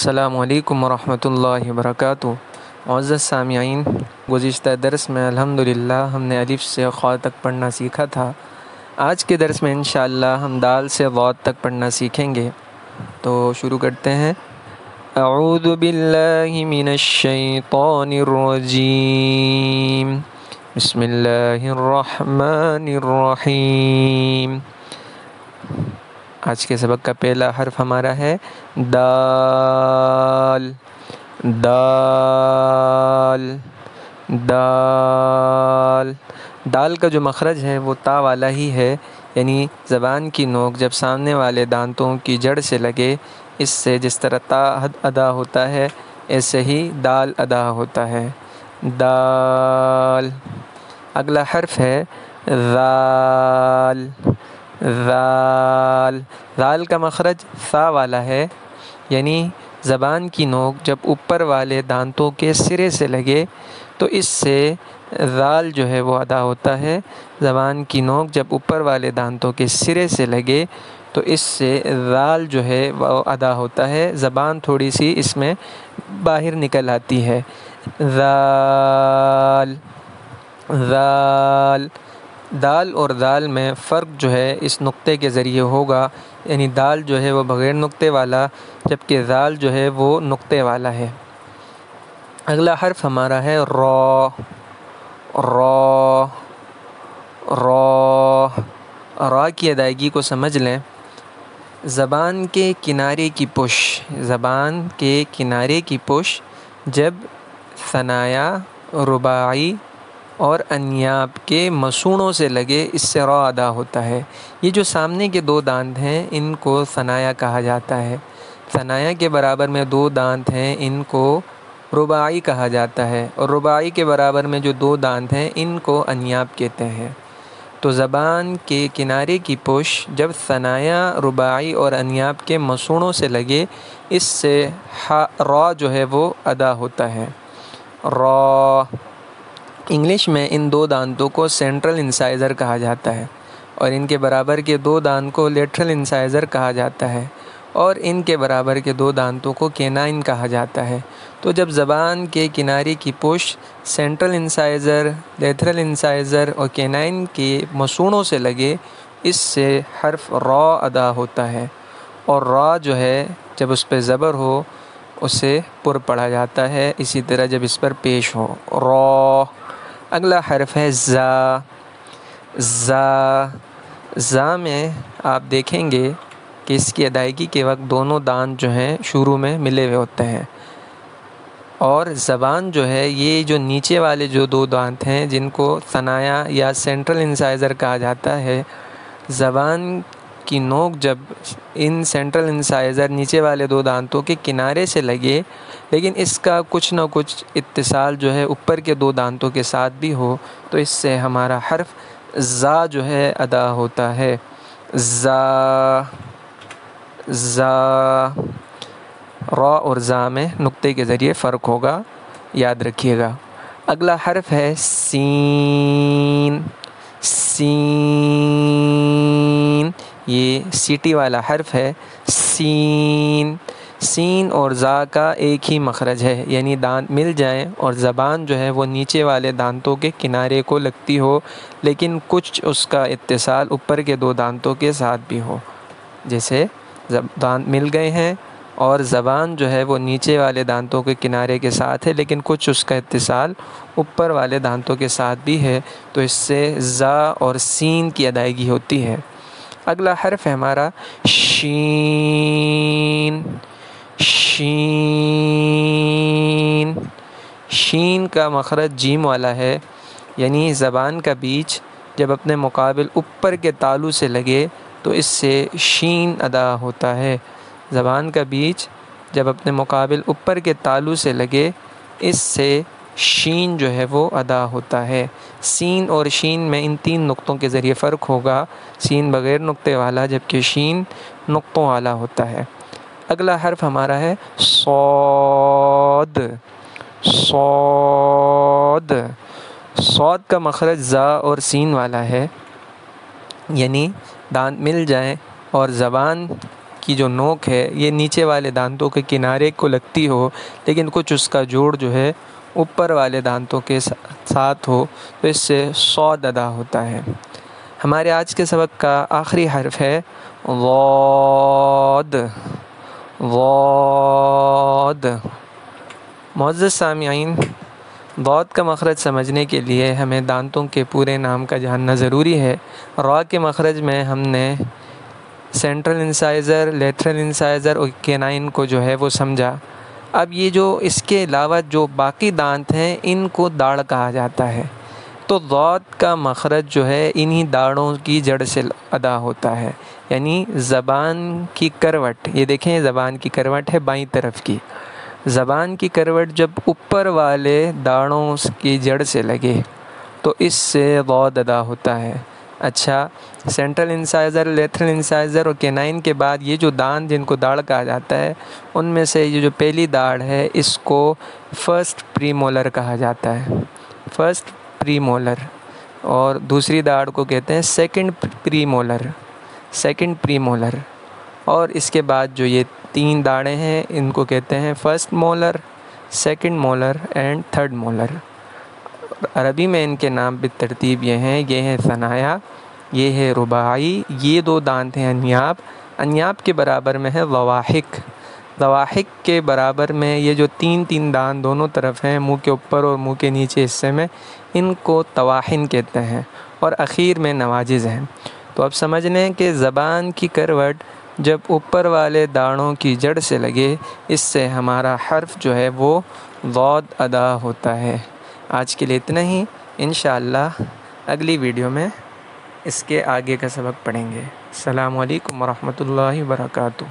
السلام علیکم ورحمۃ اللہ وبرکاتہ۔ معزز سامعین، گزشتہ درس میں الحمدللہ ہم نے الف سے خا تک پڑھنا سیکھا تھا۔ آج کے درس میں انشاءاللہ ہم دال سے ضاد تک پڑھنا سیکھیں گے، تو شروع کرتے ہیں۔ اعوذ باللہ من الشیطان الرجیم، بسم اللہ الرحمن الرحیم۔ آج کے سبق کا پہلا حرف ہمارا ہے دال۔ دال دال دال کا جو مخرج ہے وہ تا والا ہی ہے، یعنی زبان کی نوک جب سامنے والے دانتوں کی جڑ سے لگے، اس سے جس طرح تا ادا ہوتا ہے ایسے ہی دال ادا ہوتا ہے۔ دال۔ اگلا حرف ہے ذال۔ ذال ذال کا مخرج ثا والا ہے، یعنی زبان کی نوک جب اوپر والے دانتوں کے سرے سے لگے تو اس سے ذال جو ہے وہ ادا ہوتا ہے۔ زبان کی نوک جب اوپر والے دانتوں کے سرے سے لگے تو اس سے ذال جو ہے وہ ادا ہوتا ہے، زبان تھوڑی سی اس میں باہر نکل آتی ہے۔ ذال ذال دال اور ذال میں فرق جو ہے اس نقطے کے ذریعے ہوگا، یعنی دال جو ہے وہ بغیر نقطے والا، جبکہ ذال جو ہے وہ نقطے والا ہے۔ اگلا حرف ہمارا ہے را۔ را را را کی ادائیگی کو سمجھ لیں۔ زبان کے کنارے کی پش، زبان کے کنارے کی پش جب ثنایا، رباعی اور انیاب کے مسوڑوں سے لگے، اس سے را ادا ہوتا ہے۔ یہ جو سامنے کے دو دانت ہیں ان کو ثنایا کہا جاتا ہے۔ ثنایا کے برابر میں دو دانت ہیں ان کو رباعی کہا جاتا ہے، اور رباعی کے برابر میں جو دو دانت ہیں ان کو انیاب کہتے ہیں۔ تو زبان کے کنارے کی پش جب ثنایا، رباعی اور انیاب کے مسوڑوں سے لگے، اس سے را جو ہے وہ ادا ہوتا ہے۔ را۔ انگلش میں ان دو دانتوں کو سینٹرل انسائزر کہا جاتا ہے، اور ان کے برابر کے دو دانت کو لیٹرل انسائزر کہا جاتا ہے، اور ان کے برابر کے دو دانتوں کو کینائن کہا جاتا ہے۔ تو جب زبان کے کنارے کی پش سینٹرل انسائزر، لیٹرل انسائزر اور کینائن کے مسوڑوں سے لگے، اس سے حرف را ادا ہوتا ہے، اور را جو ہے جب اس پہ زبر ہو اسے پر پڑھا جاتا ہے، اسی طرح جب اس پر پیش ہو۔ را۔ اگلا حرف ہے زا۔ زا زا میں آپ دیکھیں گے کہ اس کی ادائیگی کے وقت دونوں دانت جو ہیں شروع میں ملے ہوئے ہوتے ہیں، اور زبان جو ہے یہ جو نیچے والے جو دو دانت ہیں جن کو ثنایا یا سینٹرل انسائزر کہا جاتا ہے، زبان کی نوک جب ان سینٹرل انسائزر نیچے والے دو دانتوں کے کنارے سے لگے، لیکن اس کا کچھ نہ کچھ اتصال جو ہے اوپر کے دو دانتوں کے ساتھ بھی ہو، تو اس سے ہمارا حرف زا جو ہے ادا ہوتا ہے۔ زا۔ زا۔ را اور زا میں نقطے کے ذریعے فرق ہوگا، یاد رکھیے گا۔ اگلا حرف ہے سین۔ سین یہ سیٹی والا حرف ہے۔ سین۔ سین اور زا کا ایک ہی مخرج ہے، یعنی دانت مل جائیں اور زبان جو ہے وہ نیچے والے دانتوں کے کنارے کو لگتی ہو، لیکن کچھ اس کا اتصال اوپر کے دو دانتوں کے ساتھ بھی ہو، جیسے دانت مل گئے ہیں اور زبان جو ہے وہ نیچے والے دانتوں کے کنارے کے ساتھ ہے، لیکن کچھ اس کا اتصال اوپر والے دانتوں کے ساتھ بھی ہے، تو اس سے زا اور سین کی ادائیگی ہوتی ہے۔ اگلا حرف ہے ہمارا شین۔ شین۔ شین کا مخرج جیم والا ہے، یعنی زبان کا بیچ جب اپنے مقابل اوپر کے تالو سے لگے تو اس سے شین ادا ہوتا ہے۔ زبان کا بیچ جب اپنے مقابل اوپر کے تالو سے لگے، اس سے شین جو ہے وہ ادا ہوتا ہے۔ سین اور شین میں ان تین نقطوں کے ذریعے فرق ہوگا، سین بغیر نقطے والا جبکہ شین نقطوں والا ہوتا ہے۔ اگلا حرف ہمارا ہے صاد۔ صاد۔ صاد کا مخرج زا اور سین والا ہے، یعنی دانت مل جائیں اور زبان کی جو نوک ہے یہ نیچے والے دانتوں کے کنارے کو لگتی ہو، لیکن کچھ اس کا جوڑ جو ہے اوپر والے دانتوں کے ساتھ ہو، تو اس سے صاد ادا ہوتا ہے۔ ہمارے آج کے سبق کا آخری حرف ہے ضاد۔ ضاد۔ معزز سامعین، ضاد کا مخرج سمجھنے کے لیے ہمیں دانتوں کے پورے نام کا جاننا ضروری ہے۔ را کے مخرج میں ہم نے سینٹرل انسائزر، لیٹرل انسائزر اور کینائن کو جو ہے وہ سمجھا۔ اب یہ جو اس کے علاوہ جو باقی دانت ہیں ان کو داڑھ کہا جاتا ہے۔ تو ضاد کا مخرج جو ہے انہی داڑھوں کی جڑ سے ادا ہوتا ہے، یعنی زبان کی کروٹ، یہ دیکھیں زبان کی کروٹ ہے بائیں طرف کی، زبان کی کروٹ جب اوپر والے داڑھوں کی جڑ سے لگے تو اس سے ضاد ادا ہوتا ہے۔ اچھا، سینٹرل انسائزر، لیٹرل انسائزر اور کینائن کے بعد یہ جو دانت جن کو داڑھ کہا جاتا ہے، ان میں سے یہ جو پہلی داڑھ ہے اس کو فرسٹ پری مولر کہا جاتا ہے، فرسٹ پری مولر، اور دوسری داڑھ کو کہتے ہیں سیکنڈ پری مولر، سیکنڈ پری مولر، اور اس کے بعد جو یہ تین داڑھیں ہیں ان کو کہتے ہیں first molar, second molar and third molar. عربی میں ان کے نام بالترتیب یہ ہے ثنایا، یہ ہے رباعی، یہ دو دانت ہیں انیاب، انیاب کے برابر میں ہے ضواحک، ضواحک کے برابر میں یہ جو تین دانت دونوں طرف ہیں منہ کے اوپر اور منہ کے نیچے حصے میں، ان کو طواحن کہتے ہیں، اور اخیر میں نواجز ہیں۔ تو اب سمجھ لیں کہ زبان کی کروٹ جب اوپر والے داڑھوں کی جڑ سے لگے، اس سے ہمارا حرف جو ہے وہ ضاد ادا ہوتا ہے۔ آج کے لیے اتنا ہی، انشاءاللہ اگلی ویڈیو میں اس کے آگے کا سبق پڑھیں گے۔ السلام علیکم ورحمۃ اللہ وبرکاتہ۔